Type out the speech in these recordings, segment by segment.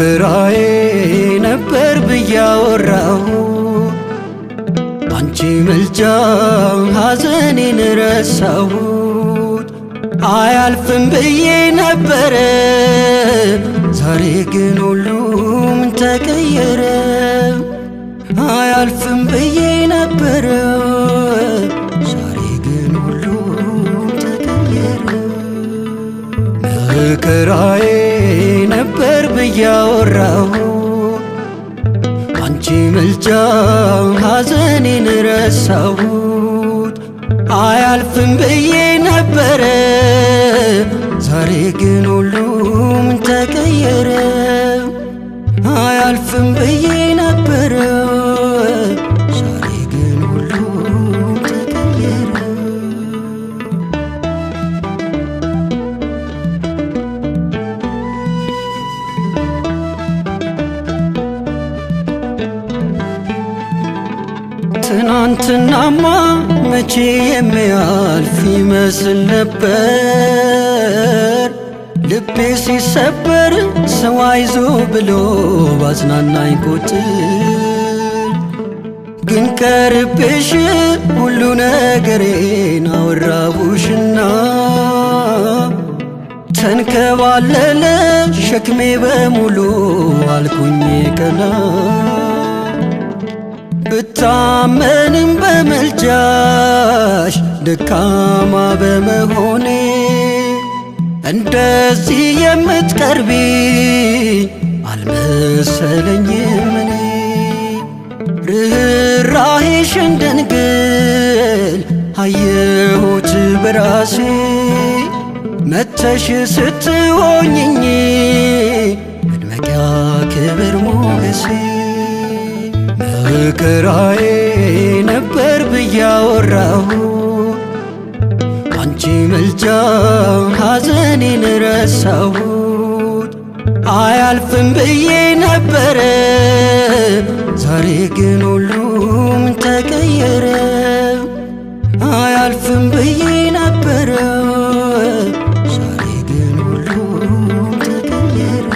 መከራዬ ነበር ብዬ አወራሁ ባንቺ ምልጃ ሐዘኔን ረሳሁት። አያልፍም ብዬ ነበረ ዛሬ ግን ሁሉም ተቀየረ። አያልፍም ብዬ ነበረ ዛሬ ግን ሁሉም ተቀየረ። መከራዬ ነበር ብዬ አወራሁ ባንቺ ምልጃ ሐዘኔን ረሳሁት። አያልፍም ብዬ ነበረ ዛሬ ግን ሁሉም ተቀየረ። አያልፍም ብዬ ነበረ ዛሬ ግን ሁሉም ተቀየረ። ትናንትናማ መቼ የሚያልፍ ይመስል ነበር። ልቤ ሲሰበር ሰው አይዞ ብሎ ባጽናናኝ ቁጥር ግን ቀርቤሽ ሁሉ ነገሬን አወራሁሽና ተንከባለለ ሸክሜ በሙሉ አልኩኝ ቀና። ብታመንም በምልጃሽ ደካማ በመሆኔ እንደዚህ የምትቀርቢኝ አልመሰለኝም እኔ። ርኅራኄሽን ድንግል አየሁት በራሴ መተሽ ስትሆኝኝ መድመቂያ ክብር ሞገሴ። መከራዬ ነበር ብዬ አወራሁ ባንቺ ምልጃ ሐዘኔን ረሳሁት። አያልፍም ብዬ ነበረ ዛሬ ግን ሁሉም ተቀየረ። አያልፍም ብዬ ነበረ ዛሬ ግን ሁሉም ተቀየረ።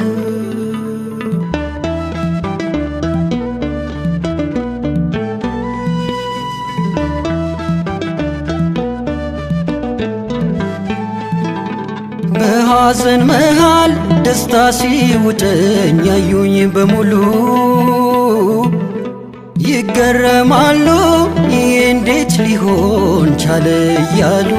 በሐዘን መሃል ደስታ ሲውጠኝ ያዩኝ በሙሉ ይገረማሉ ይህ እንዴት ሊሆን ቻለ እያሉ።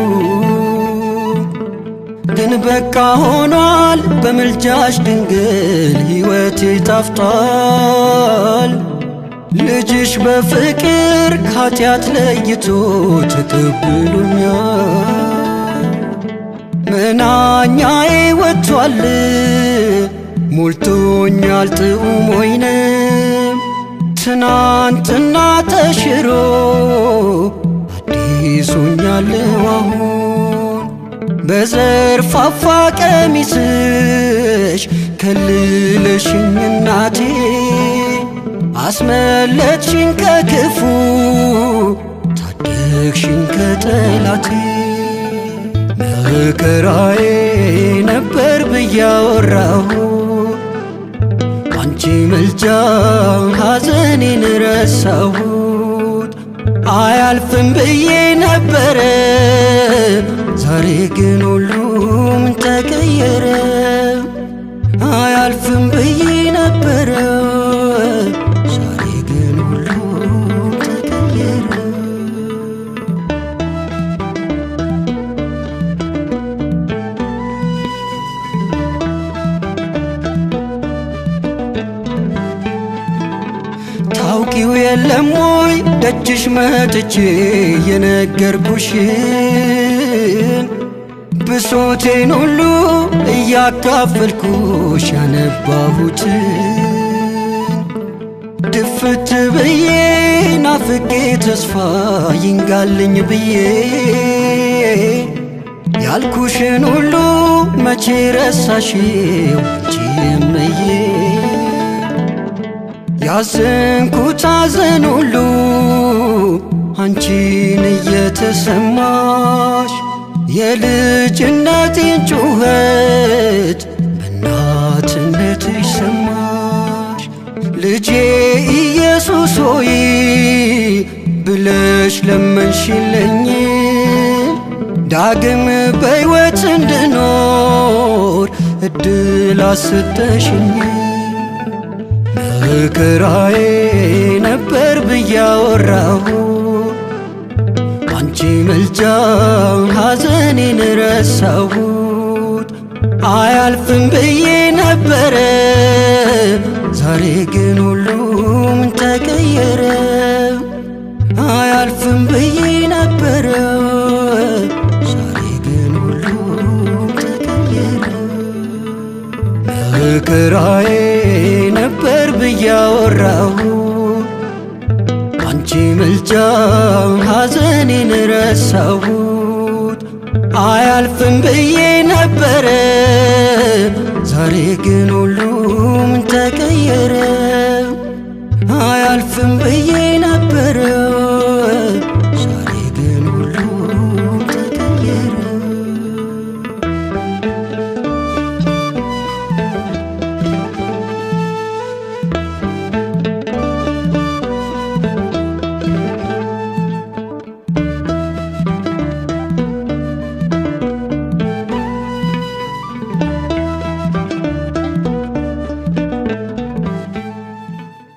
ግን በቃ ሆኗል በምልጃሽ ድንግል ሕይወቴ ጣፍጧል። ልጅሽ በፍቅር ከኃጢአት ለይቶ ተቀብሎኛል። መናኛዬ ወጥቷል ሞልቶኛል ጥዑም ወይንም ትናንትና ተሽሮ አዲስ ሆኛለሁ አሁን። በዘርፋፋ ቀሚስሽ ከልለሽኝ እናቴ አስመለጥሽኝ ከክፉ ታደግሽኝ ከጠላቴ። መከራዬ ነበር ብዬ አወራሁ ባንቺ ምልጃ ሐዘኔን ረሳሁት። አያልፍም ብዬ ነበረ ዛሬ ግን ሁሉም ተቀየረ። አያልፍም ብዬ ነበረ ዛሬ ግን ሁሉም ተቀየረ። ታውቂው የለም ወይ ደጅሽ መጥቼ የነገርኩሽን ብሶቴን ሁሉ እያካፈልኩሽ ያነባሁትን። ድፍት ብዬ ናፍቄ ተስፋ ይንጋልኝ ብዬ ያልኩሽን ሁሉ መቼ ረሳሽው አንቺ እምዬ። ያዘንኩት ሐዘን ሁሉ አንቺን እየተሰማሽ የልጅነቴን ጩኸት በእናትነትሽ ሰማሽ። ልጄ ኢየሱስ ሆይ ብለሽ ለመንሽልኝ ዳግም በሕይወት እንድኖር እድል አሰጠሽኝ። መከራዬ ነበር ብዬ አወራሁ አንቺ ምልጃው ሐዘኔን ረሳሁት። አያልፍም ብዬ ነበረ ዛሬ ግን ሁሉም ተቀየረ። አያልፍም ብዬ ነበረ ዛሬ ግን ሁሉም ተቀየረ። መከራዬ ነበር ብዬ አወራሁ አንቺ ምልጃው ሐዘኔን ረሳሁት። አያልፍም ብዬ ነበረ ዛሬ ግን ሁሉ